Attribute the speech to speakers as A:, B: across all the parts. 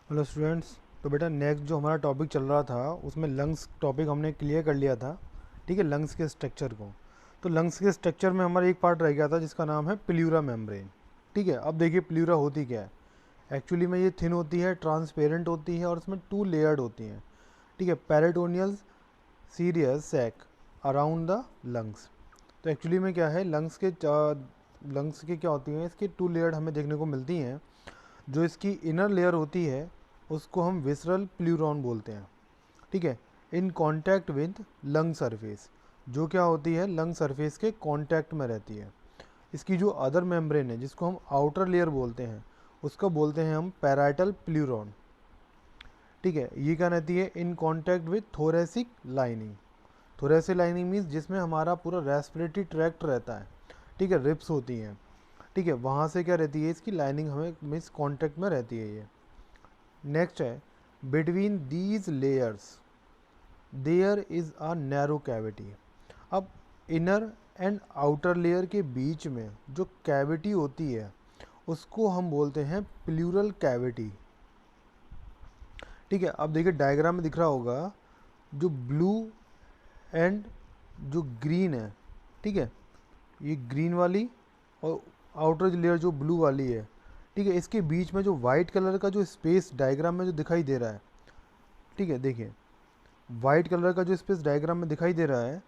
A: Hello students. तो बेटा next जो हमारा टॉपिक चल रहा था उसमें लंग्स टॉपिक हमने क्लियर कर लिया था। ठीक है, लंग्स के स्ट्रक्चर को। तो लंग्स के स्ट्रक्चर में हमारा एक पार्ट रह गया था जिसका नाम है प्लूरा मेम्ब्रेन। ठीक है, अब देखिए प्लूरा होती क्या है। एक्चुअली में ये थिन होती है, ट्रांसपेरेंट होती है और इसमें टू लेयर्ड होती हैं। ठीक है, peritoneal serous sac around the lungs. तो एक्चुअली में क्या है, लंग्स के क्या होती हैं, इसकी टू लेयर्ड हमें देखने को मिलती हैं। जो इसकी इनर लेयर होती है उसको हम विसरल प्लूरॉन बोलते हैं। ठीक है, in contact with lung surface, जो क्या होती है लंग सरफेस के कांटेक्ट में रहती है। इसकी जो अदर मेम्ब्रेन है जिसको हम आउटर लेयर बोलते हैं उसको बोलते हैं हम पैराइटल प्लूरॉन। ठीक है, ये क्या रहती है in contact with thoracic lining. Thoracic lining means जिसमें हमारा पूरा रेस्पिरेटरी ट्रैक्ट रहता है। ठीक है, रिप्स होती हैं। ठीक है, वहाँ से क्या रहती है इसकी लाइनिंग हमें मीन्स कांटेक्ट में रहती है ये। नेक्स्ट है between these layers there is a narrow cavity. अब इनर एंड आउटर लेयर के बीच में जो कैविटी होती है उसको हम बोलते हैं प्लूरल कैविटी। ठीक है, अब देखिए डायग्राम में दिख रहा होगा जो ब्लू एंड जो ग्रीन है। ठीक है, ये ग्रीन वाली और आउटर लेयर जो ब्लू वाली है। ठीक है, इसके बीच में जो वाइट कलर का जो स्पेस डायग्राम में जो दिखाई दे रहा है। ठीक है, देखिए वाइट कलर का जो स्पेस डायग्राम में दिखाई दे रहा है।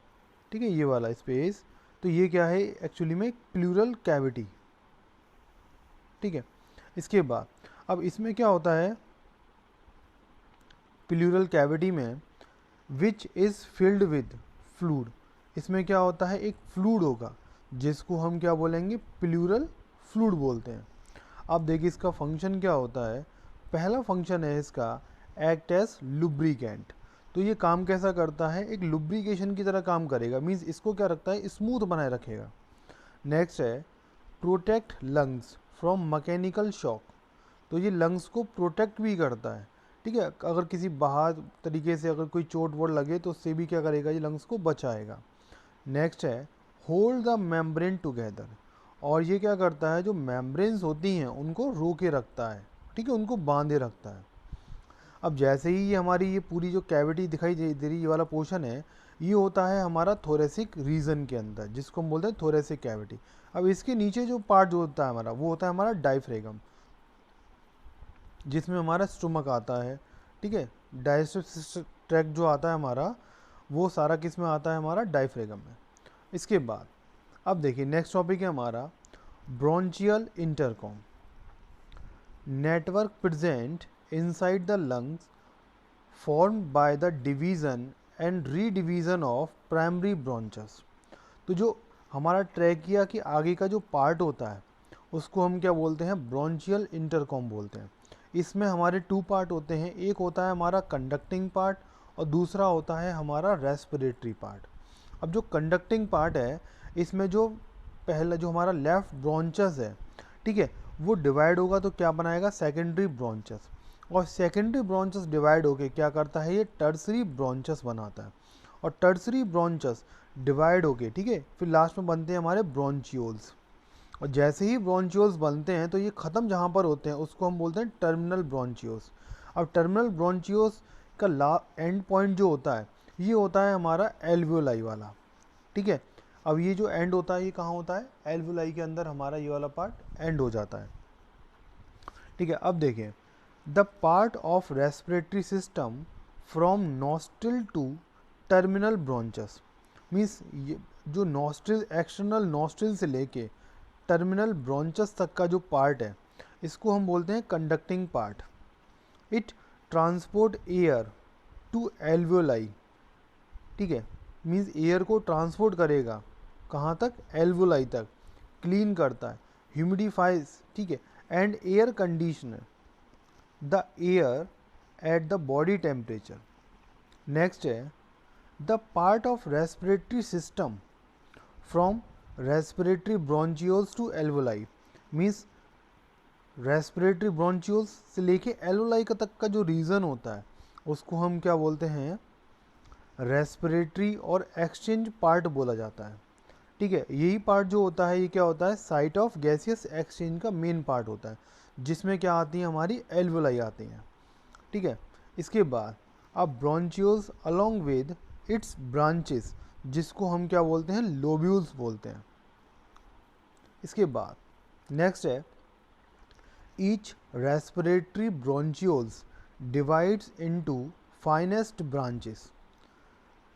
A: ठीक है, ये वाला स्पेस, तो ये क्या है एक्चुअली में प्लूरल कैविटी। ठीक है, इसके बाद अब इसमें क्या होता है प्लूरल कैविटी में which is filled with fluid. इसमें क्या होता है एक फ्लूड होगा जिसको हम क्या बोलेंगे प्लूरल फ्लूड बोलते हैं। अब देखिए इसका फंक्शन क्या होता है। पहला फंक्शन है इसका एक्ट एज लुब्रिकेंट। तो ये काम कैसा करता है, एक लुब्रिकेशन की तरह काम करेगा, मीन्स इसको क्या रखता है स्मूथ बनाए रखेगा। नेक्स्ट है protect lungs from mechanical shock. तो ये लंग्स को प्रोटेक्ट भी करता है। ठीक है, अगर किसी बाहर तरीके से अगर कोई चोट वोट लगे तो उससे भी क्या करेगा, ये लंग्स को बचाएगा। नेक्स्ट है होल्ड द मेम्ब्रेन टुगेदर। और ये क्या करता है जो मेम्ब्रेन्स होती हैं उनको रोके रखता है। ठीक है, उनको बांधे रखता है। अब जैसे ही ये हमारी ये पूरी जो कैविटी दिखाई दे रही ये वाला पोर्शन है, ये होता है हमारा थोरेसिक रीजन के अंदर जिसको हम बोलते हैं थोरेसिक कैविटी। अब इसके नीचे जो पार्ट जो होता है हमारा वो होता है हमारा डायफ्रेगम, जिसमें हमारा स्टोमक आता है। ठीक है, डाइजेस्टिव ट्रैक्ट जो आता है हमारा वो सारा किस में आता है हमारा डायफ्रेगम में। इसके बाद अब देखिए नेक्स्ट टॉपिक है हमारा bronchial intercom. Network present inside the lungs formed by the division and redivision of primary bronchus. तो जो हमारा ट्रैकिया के आगे का जो पार्ट होता है उसको हम क्या बोलते हैं ब्रोंचियल इंटरकॉम बोलते हैं। इसमें हमारे टू पार्ट होते हैं, एक होता है हमारा कंडक्टिंग पार्ट और दूसरा होता है हमारा रेस्पिरेटरी पार्ट। अब जो कंडक्टिंग पार्ट है इसमें जो पहला जो हमारा लेफ्ट ब्रोंचस है, ठीक है, वो डिवाइड होगा तो क्या बनाएगा सेकेंडरी ब्रोंचस। और सेकेंडरी ब्रोंचस डिवाइड होके क्या करता है ये टर्सरी ब्रोंचस बनाता है। और टर्सरी ब्रोंचस डिवाइड होके ठीक है फिर लास्ट में बनते हैं हमारे ब्रोंचियोल्स। और जैसे ही ब्रोंचियोल्स बनते हैं तो ये ख़त्म जहाँ पर होते हैं उसको हम बोलते हैं टर्मिनल ब्रोंचियोस। अब टर्मिनल ब्रोंचियोस का एंड पॉइंट जो होता है ये होता है हमारा एल्वियोलाई वाला। ठीक है, अब ये जो एंड होता है ये कहाँ होता है एल्वियोलाई के अंदर हमारा ये वाला पार्ट एंड हो जाता है। ठीक है, अब देखिए the part of respiratory system from nostril to terminal bronchus. Means ये जो नॉस्ट्रिल एक्सटर्नल नॉस्ट्रिल से लेके टर्मिनल ब्रोंचस तक का जो पार्ट है इसको हम बोलते हैं conducting part. It transport air to alveoli. ठीक है, मीन्स एयर को ट्रांसपोर्ट करेगा कहाँ तक एल्वियोलाई तक, क्लीन करता है, ह्यूमिडिफाइज। ठीक है, and air conditioner the air at the body temperature. Next है the part of respiratory system from respiratory bronchioles to alveoli. Means respiratory bronchioles से लेके एल्वोलाई का तक का जो रीजन होता है उसको हम क्या बोलते हैं रेस्पिरेटरी और एक्सचेंज पार्ट बोला जाता है। ठीक है, यही पार्ट जो होता है ये क्या होता है साइट ऑफ गैसियस एक्सचेंज का मेन पार्ट होता है, जिसमें क्या आती है हमारी एल्वोलाई आती हैं। ठीक है। इसके बाद अब ब्रोंचियोल्स अलोंग विद इट्स ब्रांचेस, जिसको हम क्या बोलते हैं, लोब्यूल्स बोलते हैं। इसके बाद नेक्स्ट है each respiratory bronchioles divides into finest branches,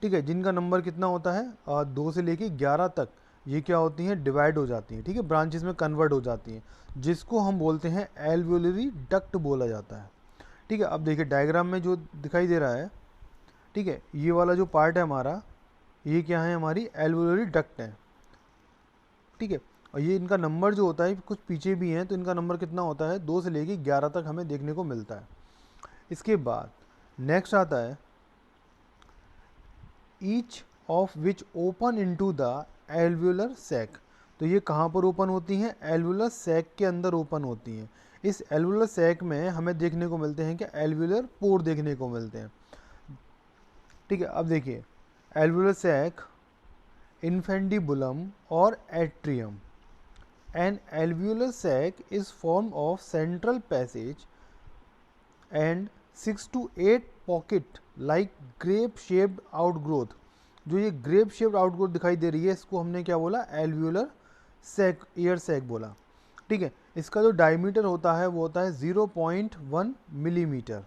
A: ठीक है, जिनका नंबर कितना होता है 2 से लेके 11 तक, ये क्या होती हैं, डिवाइड हो जाती हैं, ठीक है, ब्रांचेस में कन्वर्ट हो जाती हैं, जिसको हम बोलते हैं एल्वियोलरी डक्ट बोला जाता है। ठीक है, अब देखिए डायग्राम में जो दिखाई दे रहा है, ठीक है, ये वाला जो पार्ट है हमारा, ये क्या है, हमारी एल्वियोलरी डक्ट है। ठीक है, और ये इनका नंबर जो होता है कुछ पीछे भी हैं, तो इनका नंबर कितना होता है 2 से लेके 11 तक हमें देखने को मिलता है। इसके बाद नेक्स्ट आता है each of which open into the alveolar sac, तो ये कहाँ पर ओपन होती हैं, एल्व्यूलर सैक के अंदर ओपन होती हैं। इस एल्व्यूलर सैक में हमें देखने को मिलते हैं कि एल्व्यूलर पोर देखने को मिलते हैं। ठीक है, अब देखिए एल्व्यूलर सैक, इन्फेंडिबुलम और atrium. An alveolar sac is form of central passage and 6 to 8 pocket like grape shaped outgrowth. जो ये ग्रेप शेप्ड आउटग्रोथ दिखाई दे रही है, इसको हमने क्या बोला, एल्व्यूलर सैक, एयर सैक बोला। ठीक है, इसका जो डायमीटर होता है वो होता है 0.1 मिलीमीटर।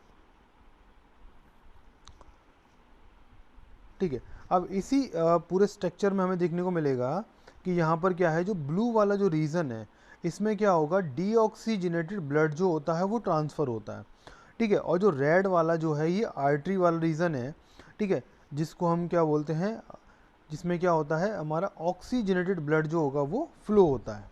A: ठीक है, अब इसी पूरे स्ट्रक्चर में हमें देखने को मिलेगा कि यहाँ पर क्या है, जो ब्लू वाला जो रीजन है, इसमें क्या होगा, डीऑक्सीजनेटेड ब्लड जो होता है वो ट्रांसफ़र होता है। ठीक है, और जो रेड वाला जो है ये आर्टरी वाला रीजन है, ठीक है, जिसको हम क्या बोलते हैं, जिसमें क्या होता है, हमारा ऑक्सीजनेटेड ब्लड जो होगा वो फ्लो होता है।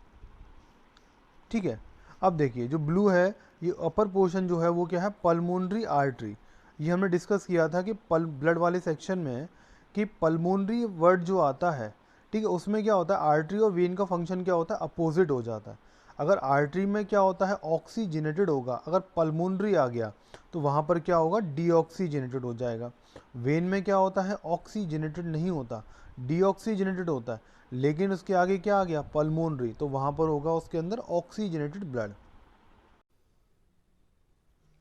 A: ठीक है, अब देखिए जो ब्लू है, ये अपर पोर्शन जो है वो क्या है, पल्मोनरी आर्टरी। ये हमने डिस्कस किया था कि ब्लड वाले सेक्शन में कि पल्मोनरी वर्ड जो आता है, ठीक है, उसमें क्या होता है, आर्टरी और वेन का फंक्शन क्या होता है, अपोजिट हो जाता है। अगर आर्टरी में क्या होता है, ऑक्सीजनेटेड होगा, अगर पल्मोनरी आ गया तो वहाँ पर क्या होगा, डीऑक्सीजनेटेड हो जाएगा। वेन में क्या होता है, ऑक्सीजनेटेड नहीं होता, डीऑक्सीजनेटेड होता है, लेकिन उसके आगे क्या आ गया, पल्मोनरी, तो वहाँ पर होगा उसके अंदर oxygenated blood.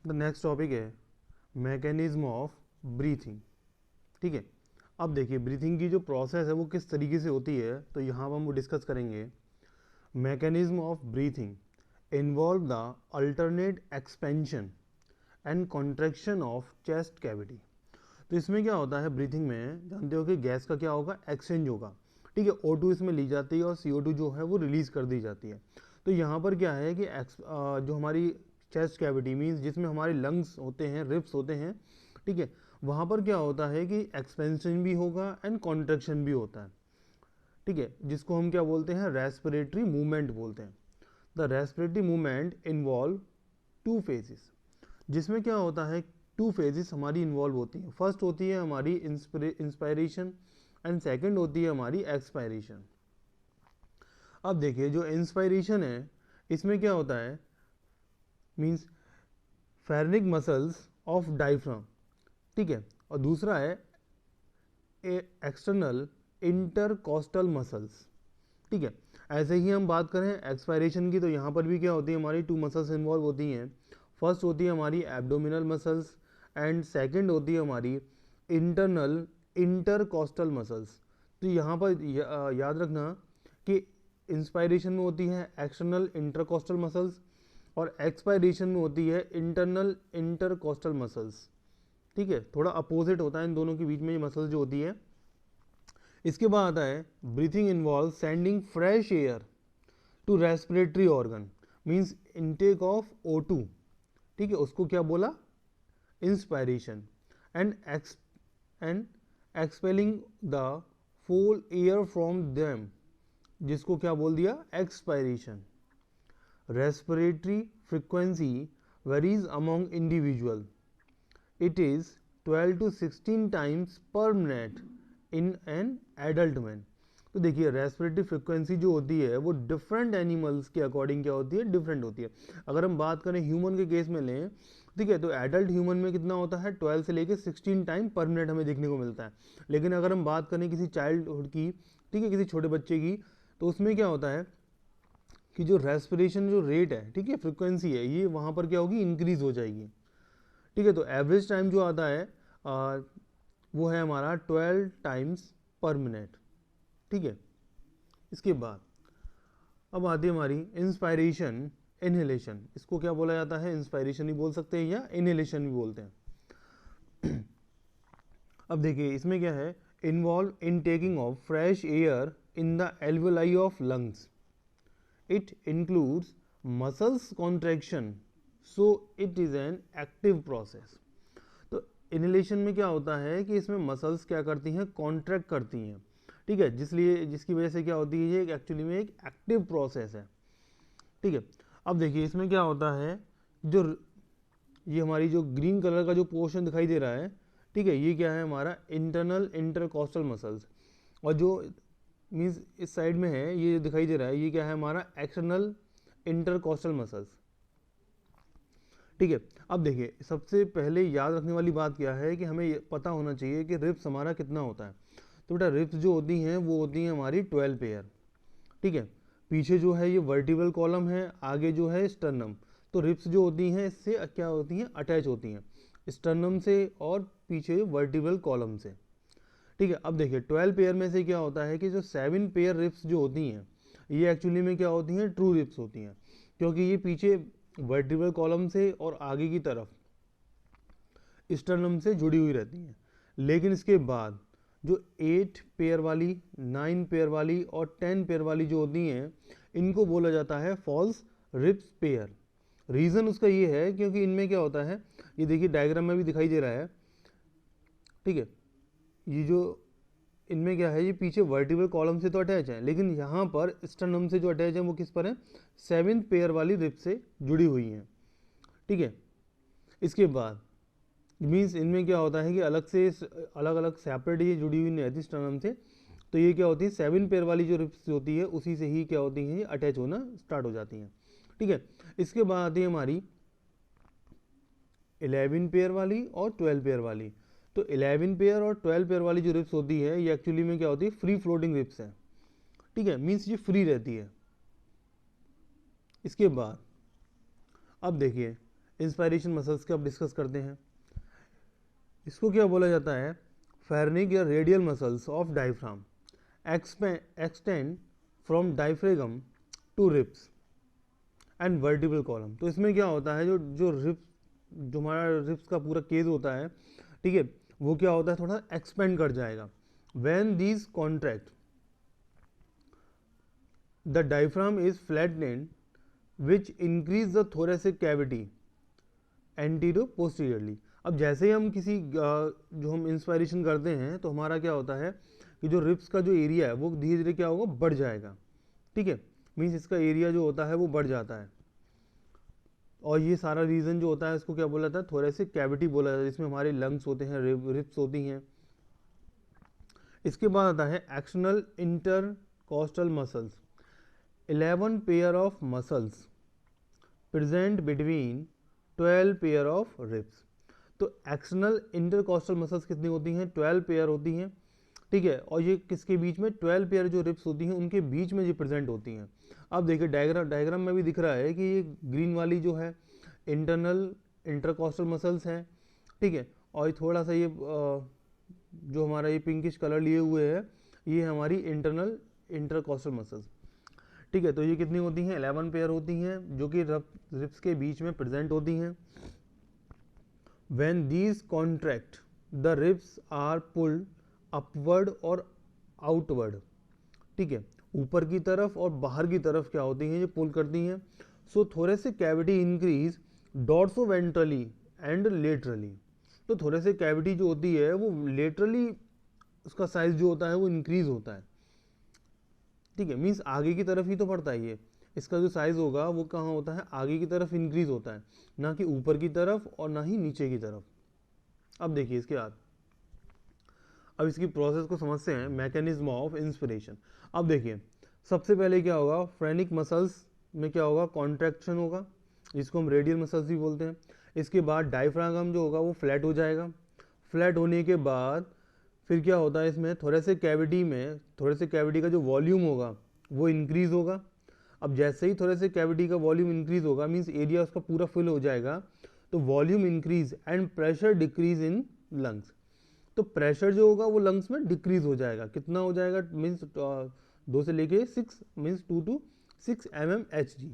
A: The next topic है मैकेनिज्म ऑफ ब्रीथिंग। ठीक है, अब देखिए ब्रीथिंग की जो प्रोसेस है वो किस तरीके से होती है, तो यहाँ पर हम वो डिस्कस करेंगे। Mechanism of breathing involve the alternate expansion and contraction of chest cavity. तो इसमें क्या होता है, ब्रीथिंग में जानते हो कि गैस का क्या होगा, एक्सचेंज होगा। ठीक है, O2 इसमें ली जाती है और CO2 जो है वो रिलीज कर दी जाती है। तो यहाँ पर क्या है कि जो हमारी चेस्ट कैविटी मीन्स जिसमें हमारे लंग्स होते हैं, रिब्स होते हैं, ठीक है, वहाँ पर क्या होता है कि एक्सपेंशन भी होगा एंड कॉन्ट्रैक्शन भी होता है। ठीक है, जिसको हम क्या बोलते हैं, रेस्पिरेटरी मूवमेंट बोलते हैं। The respiratory movement involve 2 phases, जिसमें क्या होता है, 2 फेजेस हमारी इन्वॉल्व होती हैं। फर्स्ट होती है हमारी इंस्पायरेशन एंड सेकंड होती है हमारी एक्सपायरेशन। अब देखिए जो इंस्पायरेशन है, इसमें क्या होता है, means phrenic muscles of diaphragm. ठीक है, और दूसरा है एक्सटर्नल इंटरकोस्टल मसल्स। ठीक है, ऐसे ही हम बात करें एक्सपायरेशन की, तो यहाँ पर भी क्या होती है, हमारी 2 मसल्स इन्वॉल्व होती हैं। फर्स्ट होती है हमारी एब्डोमिनल मसल्स एंड सेकंड होती है हमारी इंटरनल इंटरकोस्टल मसल्स। तो यहाँ पर याद रखना कि इंस्पायरेशन में होती है एक्सटर्नल इंटरकोस्टल मसल्स और एक्सपायरेशन में होती है इंटरनल इंटरकोस्टल मसल्स। ठीक है, थोड़ा अपोजिट होता है इन दोनों के बीच में ये मसल्स जो होती है। इसके बाद आता है breathing involve sending fresh air to respiratory organ, means intake of O2। ठीक है, उसको क्या बोला, inspiration, and expelling the full air from them, जिसको क्या बोल दिया, expiration. Respiratory frequency varies among individual, it is 12 to 16 times per minute in an adult man. तो देखिए रेस्पिरेटरी फ्रिक्वेंसी जो होती है वो डिफरेंट एनिमल्स के अकॉर्डिंग क्या होती है, डिफरेंट होती है। अगर हम बात करें ह्यूमन के केस में लें, ठीक है, तो एडल्ट ह्यूमन में कितना होता है, 12 से लेकर 16 टाइम पर मिनट हमें देखने को मिलता है। लेकिन अगर हम बात करें किसी चाइल्डहुड की, ठीक है, किसी छोटे बच्चे की, तो उसमें क्या होता है कि जो रेस्पिरेशन जो रेट है, ठीक है, फ्रिक्वेंसी है, ये वहाँ पर क्या होगी, इंक्रीज हो जाएगी। ठीक है। तो एवरेज टाइम जो आता है वो है हमारा 12 टाइम्स पर मिनट। ठीक है। इसके बाद अब आती है हमारी इंस्पायरेशन इनहेलेशन। इसको क्या बोला जाता है, इंस्पायरेशन भी बोल सकते हैं या इनहेलेशन भी बोलते हैं। अब देखिए इसमें क्या है, involve in taking of fresh air in the alveoli of lungs. It includes muscles contraction, so it is an active process. तो इनहेलेशन में क्या होता है कि इसमें मसल्स क्या करती हैं, कॉन्ट्रैक्ट करती हैं। ठीक है, जिसकी वजह से क्या होती है, ये एक्चुअली में एक एक्टिव प्रोसेस है। ठीक है। अब देखिए इसमें क्या होता है, जो ये हमारी जो ग्रीन कलर का जो पोर्शन दिखाई दे रहा है, ठीक है, ये क्या है हमारा इंटरनल इंटरकॉस्टल मसल्स। और जो मीन्स इस साइड में है ये दिखाई दे रहा है, ये क्या है हमारा एक्सटर्नल इंटरकॉस्टल मसल्स। ठीक है। अब देखिए सबसे पहले याद रखने वाली बात क्या है कि हमें पता होना चाहिए कि रिब्स हमारा कितना होता है। तो बेटा रिब्स जो होती हैं वो होती हैं हमारी 12 पेयर। ठीक है। पीछे जो है ये वर्टिब्रल कॉलम है, आगे जो है स्टर्नम। तो रिब्स जो होती हैं इससे क्या होती हैं, अटैच होती हैं स्टर्नम से और पीछे वर्टिब्रल कॉलम से। ठीक है। अब देखिए 12 पेयर में से क्या होता है कि जो 7 पेयर रिब्स जो होती हैं ये एक्चुअली में क्या होती हैं, ट्रू रिब्स होती हैं, क्योंकि ये पीछे वर्टिब्रल कॉलम से और आगे की तरफ स्टर्नम से जुड़ी हुई रहती हैं। लेकिन इसके बाद जो 8 पेयर वाली, 9 पेयर वाली और 10 पेयर वाली जो होती हैं इनको बोला जाता है फॉल्स रिब्स पेयर। रीज़न उसका ये है क्योंकि इनमें क्या होता है, ये देखिए डायग्राम में भी दिखाई दे रहा है। ठीक है। ये जो इनमें क्या है, ये पीछे वर्टिब्रल कॉलम से तो अटैच है, लेकिन यहाँ पर स्टर्नम से जो अटैच है वो किस पर है, 7th पेयर वाली रिब से जुड़ी हुई हैं। ठीक है। इसके बाद मीन्स इनमें क्या होता है कि अलग अलग सेपरेट ये जुड़ी हुई नहीं रहती स्टर्नम से। तो ये क्या होती है, 7 पेयर वाली जो रिब्स होती है उसी से ही क्या होती हैं, ये अटैच होना स्टार्ट हो जाती हैं। ठीक है। इसके बाद आती है हमारी 11 पेयर वाली और 12 पेयर वाली। तो 11 पेयर और 12 पेयर वाली जो रिब्स होती है ये एक्चुअली में क्या होती है, फ्री फ्लोटिंग रिब्स है। ठीक है, मीन्स ये फ्री रहती है। इसके बाद अब देखिए इंस्पायरेशन मसल्स का अब डिस्कस करते हैं। इसको क्या बोला जाता है, फेरेनिक या radial muscles of diaphragm extend from diaphragm to ribs and vertebral column. तो इसमें क्या होता है, जो हमारा रिब्स का पूरा केस होता है, ठीक है, वो क्या होता है, थोड़ा एक्सपेंड कर जाएगा। When these contract the diaphragm is flattened which increase the thoracic cavity antero posteriorly. अब जैसे ही हम किसी जो हम इंस्पायरेशन करते हैं तो हमारा क्या होता है कि जो रिब्स का जो एरिया है वो धीरे धीरे क्या होगा, बढ़ जाएगा। ठीक है, मीन्स इसका एरिया जो होता है वो बढ़ जाता है। और ये सारा रीजन जो होता है इसको क्या बोला जाता है, थोरेसिक कैविटी बोला जाता है, जिसमें हमारे लंग्स होते हैं, रिब्स होती हैं। इसके बाद आता है external intercostal muscles. 11 pair of muscles present between 12 pair of ribs. तो एक्सटर्नल इंटरकॉस्टल मसल्स कितनी होती हैं, 12 पेयर होती हैं। ठीक है, और ये किसके बीच में, 12 पेयर जो रिब्स होती हैं उनके बीच में ये प्रेजेंट होती हैं। अब देखिए डायग्राम में भी दिख रहा है कि ये ग्रीन वाली जो है इंटरनल इंटरकॉस्टल मसल्स हैं। ठीक है, और थोड़ा सा ये जो हमारा ये पिंकिश कलर लिए हुए है ये हमारी इंटरनल इंटरकॉस्टल मसल्स। ठीक है, तो ये कितनी होती हैं, 11 पेयर होती हैं जो कि रिब्स के बीच में प्रेजेंट होती हैं। When these contract, the ribs are pulled upward और outward। ठीक है, ऊपर की तरफ और बाहर की तरफ क्या होती हैं, ये पुल करती हैं। So thoracic cavity increase dorsoventrally and laterally. तो थोरेसिक कैविटी जो होती है वो लेटरली उसका साइज जो होता है वो इंक्रीज होता है। ठीक है, मीन्स आगे की तरफ ही तो पड़ता है ये, इसका जो साइज होगा वो कहाँ होता है, आगे की तरफ इंक्रीज होता है, ना कि ऊपर की तरफ और ना ही नीचे की तरफ। अब देखिए इसके बाद अब इसकी प्रोसेस को समझते हैं, मैकेनिज्म ऑफ इंस्पिरेशन। अब देखिए सबसे पहले क्या होगा, फ्रेनिक मसल्स में क्या होगा, कॉन्ट्रैक्शन होगा, जिसको हम रेडियल मसल्स भी बोलते हैं। इसके बाद डायफ्रागम जो होगा वो फ्लैट हो जाएगा। फ्लैट होने के बाद फिर क्या होता है, इसमें थोरेसिक कैविटी का जो वॉल्यूम होगा वो इंक्रीज होगा। अब जैसे ही थोरेसिक कैविटी का वॉल्यूम इंक्रीज होगा, मीन्स एरिया उसका पूरा फिल हो जाएगा, तो volume increase and pressure decrease in lungs. तो प्रेशर जो होगा वो लंग्स में डिक्रीज हो जाएगा, कितना हो जाएगा, मीन्स 2 से लेके 6 मीन्स 2 to 6 mmHg।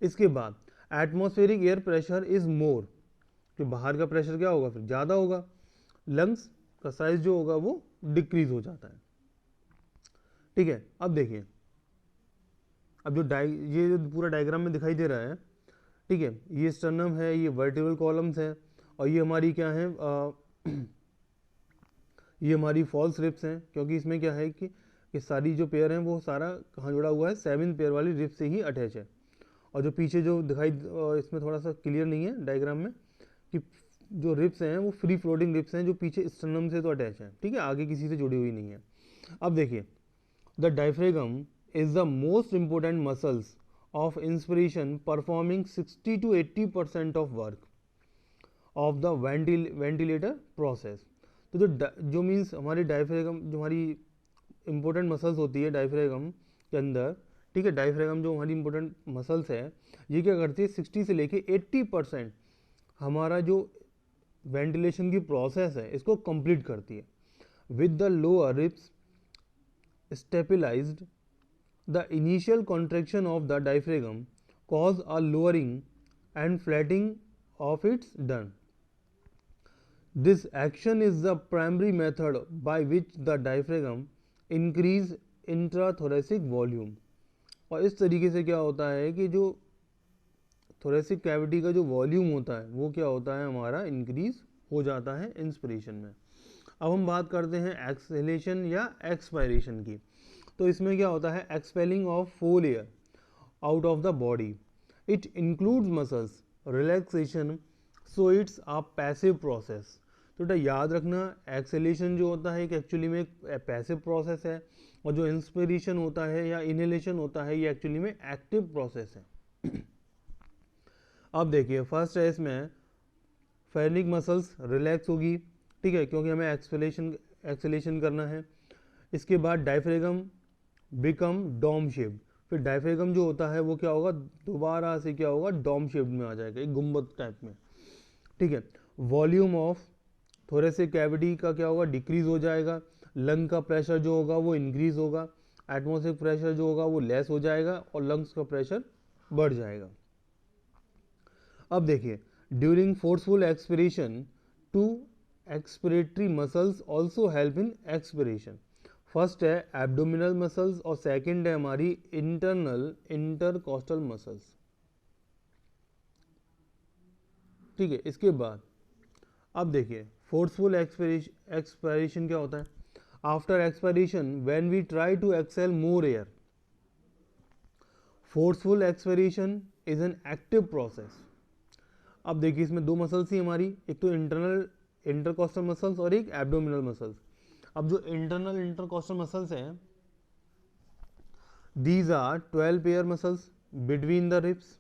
A: इसके बाद atmospheric air pressure is more, कि बाहर का प्रेशर क्या होगा, फिर ज़्यादा होगा, लंग्स का साइज जो होगा वो डिक्रीज हो जाता है। ठीक है, अब देखिए, अब जो ये जो पूरा डायग्राम में दिखाई दे रहा है, ठीक है, ये स्टर्नम है, ये वर्टिब्रल कॉलम्स है, और ये हमारी क्या है, ये हमारी फॉल्स रिब्स हैं, क्योंकि इसमें क्या है कि सारी जो पेयर हैं वो सारा कहाँ जुड़ा हुआ है, 7 पेयर वाली रिब्स से ही अटैच है। और जो पीछे जो दिखाई, इसमें थोड़ा सा क्लियर नहीं है डायग्राम में, कि जो रिब्स हैं वो फ्री फ्लोटिंग रिब्स हैं जो पीछे स्टर्नम से तो अटैच है, ठीक है, आगे किसी से जुड़ी हुई नहीं है। अब देखिए, the diaphragm is the most important muscles of inspiration performing 60 to 80% of work of the ventilator process. तो जो मीन्स हमारी डायफ्रागम, जो हमारी इंपॉर्टेंट मसल्स होती है डायफ्रागम के अंदर, ठीक है, डायफ्रागम जो हमारी इंपॉर्टेंट मसल्स है, ये क्या करती है, 60 से लेके 80% हमारा जो वेंटिलेशन की प्रोसेस है इसको कंप्लीट करती है। With the lower ribs stabilized, the initial contraction of the diaphragm cause a lowering and flatting of its dome. This action is the primary method by which the diaphragm increase intrathoracic volume। और इस तरीके से क्या होता है कि जो thoracic cavity का जो वॉल्यूम होता है वो क्या होता है, हमारा इंक्रीज हो जाता है इंस्पिरेशन में। अब हम बात करते हैं एक्सहेलेशन या एक्सपायरेशन की। तो इसमें क्या होता है, expelling of foul air out of the body, it includes muscles relaxation, so it's a passive process. तो बेटा याद रखना, एक्सेलेशन जो होता है एक एक्चुअली में एक पैसिव प्रोसेस है, और जो इंस्पिरेशन होता है या इनहेलेशन होता है ये एक्चुअली में एक्टिव प्रोसेस है। अब देखिए, फर्स्ट है इसमें फेरिक मसल्स रिलैक्स होगी, ठीक है, क्योंकि हमें एक्सेलेशन करना है। इसके बाद डायफ्रागम बिकम डोम शेप्ड, फिर डायफ्रागम जो होता है वो क्या होगा, दोबारा से क्या होगा, डोम शेप्ड में आ जाएगा, एक गुंबद टाइप में, ठीक है। वॉल्यूम ऑफ थोरेसिक कैविटी का क्या होगा, डिक्रीज हो जाएगा, लंग का प्रेशर जो होगा वो इंक्रीज होगा, एटमॉस्फेरिक प्रेशर जो होगा वो लेस हो जाएगा, और लंग्स का प्रेशर बढ़ जाएगा। अब देखिए, during forceful expiration two expiratory muscles also help in expiration. First है एब्डोमिनल मसल्स और सेकंड है हमारी इंटरनल इंटरकॉस्टल मसल्स, ठीक है। इसके बाद अब देखिए, फोर्सफुल एक्सपायरेशन क्या होता है, after expiration when we try to exhale more air. Forceful expiration is an active process. अब देखिए, इसमें दो मसल्स ही हमारी, एक तो इंटरनल इंटरकॉस्टल मसल्स और एक एब्डोमिनल मसल्स। अब जो इंटरनल इंटरकॉस्टल मसल्स हैं, these are 12 pair muscles between the ribs.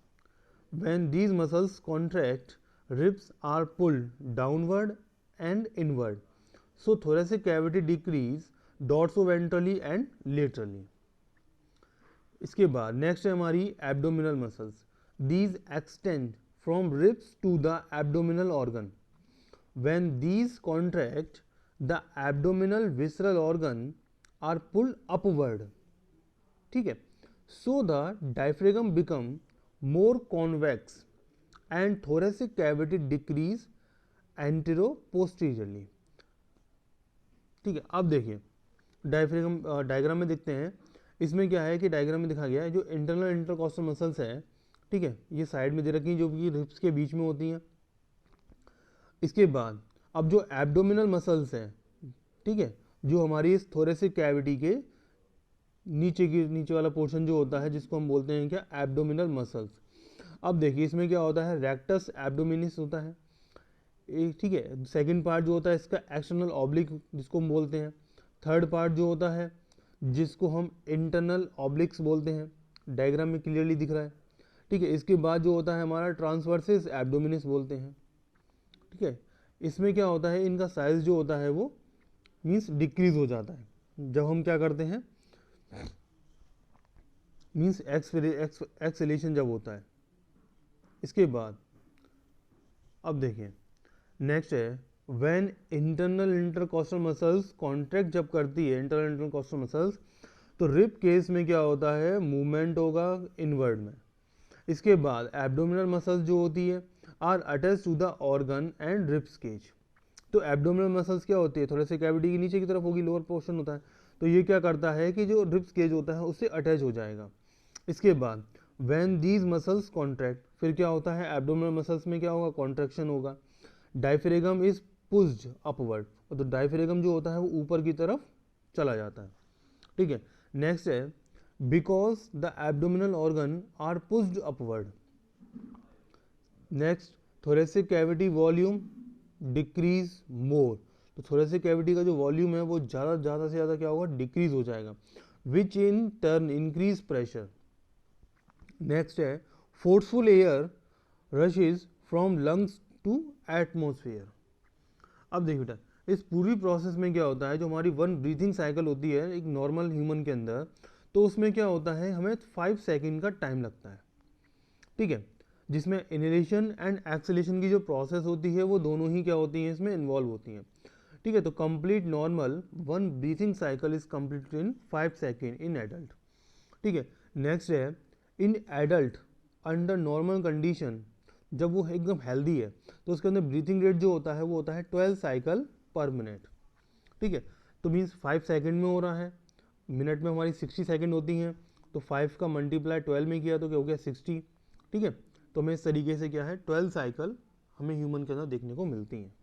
A: When these muscles contract, ribs are pulled downward and inward, so thoracic cavity decrease dorsoventrally and laterally. इसके बाद next है हमारी abdominal muscles, these extend from ribs to the abdominal organ. When these contract, the abdominal visceral organ are pulled upward, ठीक है, so the diaphragm become more convex and thoracic cavity decrease anteroposteriorly, ठीक है। अब देखिए, diaphragm diagram में देखते हैं, इसमें क्या है कि डायग्राम में दिखा गया है जो इंटरनल इंटरकॉस्टल मसल्स हैं, ठीक है, ये साइड में दे रखी हैं जो कि रिब्स के बीच में होती हैं। इसके बाद अब जो एब्डोमिनल मसल्स हैं, ठीक है, जो हमारी इस थोरेसिक कैविटी के नीचे वाला पोर्शन जो होता है जिसको हम बोलते हैं क्या, एब्डोमिनल मसल्स। अब देखिए, इसमें क्या होता है, रेक्टस एब्डोमिनिस होता है एक, ठीक है। सेकंड पार्ट जो होता है इसका एक्सटर्नल ऑब्लिक जिसको हम बोलते हैं। थर्ड पार्ट जो होता है जिसको हम इंटरनल ऑब्लिक्स बोलते हैं, डायग्राम में क्लियरली दिख रहा है, ठीक है। इसके बाद जो होता है हमारा ट्रांसवर्सिस एब्डोमिनिस बोलते हैं, ठीक है। इसमें क्या होता है, इनका साइज जो होता है वो मीन्स डिक्रीज हो जाता है जब हम क्या करते हैं, मीन्स एक्सहेलेशन जब होता है। इसके बाद अब देखिए नेक्स्ट है when internal intercostal muscles contract जब करती है इंटरनल इंटरकॉस्टल मसल्स, तो रिब केस में क्या होता है, मूवमेंट होगा इनवर्ड में। इसके बाद एब्डोमिनल मसल्स जो होती है are attach to the organ and ribs cage. तो एब्डोमिनल मसल्स क्या होती है, थोड़े से कैविटी के नीचे की तरफ होगी, लोअर पोर्शन होता है, तो ये क्या करता है कि जो रिब्स केज होता है उससे अटैच हो जाएगा। इसके बाद व्हेन दीज मसल्स कॉन्ट्रैक्ट, फिर क्या होता है एब्डोमिनल मसल्स में क्या होगा, कॉन्ट्रैक्शन होगा। डायफ्रागम इज पुश्ड अपवर्ड, तो डायफ्रागम जो होता है वो ऊपर की तरफ चला जाता है। ठीक है, नेक्स्ट है because the abdominal organ are pushed upward. Next thoracic cavity volume decrease more, तो थोरेसिक कैविटी का जो वॉल्यूम है वो ज़्यादा से ज़्यादा क्या होगा, डिक्रीज हो जाएगा, which in turn increase pressure. Next है forceful air rushes from lungs to atmosphere. अब देखिए बेटा इस पूरी प्रोसेस में क्या होता है, जो हमारी वन ब्रीथिंग साइकिल होती है एक नॉर्मल ह्यूमन के अंदर, तो उसमें क्या होता है हमें 5 सेकेंड का टाइम लगता है। ठीक है, जिसमें इनहेलेशन एंड एक्सहेलेशन की जो प्रोसेस होती है वो दोनों ही क्या होती हैं इसमें इन्वॉल्व होती हैं। ठीक है, तो complete normal one breathing cycle is complete in 5 second in adult. ठीक है, नेक्स्ट है in adult under normal condition, जब वो एकदम हेल्दी है तो उसके अंदर ब्रीथिंग रेट जो होता है वो होता है 12 साइकिल पर मिनट। ठीक है, तो मीन्स 5 सेकेंड में हो रहा है, मिनट में हमारी 60 सेकेंड होती हैं, तो 5 का मल्टीप्लाई 12 में किया तो क्या हो गया 60। ठीक है, तो हमें इस तरीके से क्या है 12 साइकिल हमें ह्यूमन के अंदर देखने को मिलती हैं।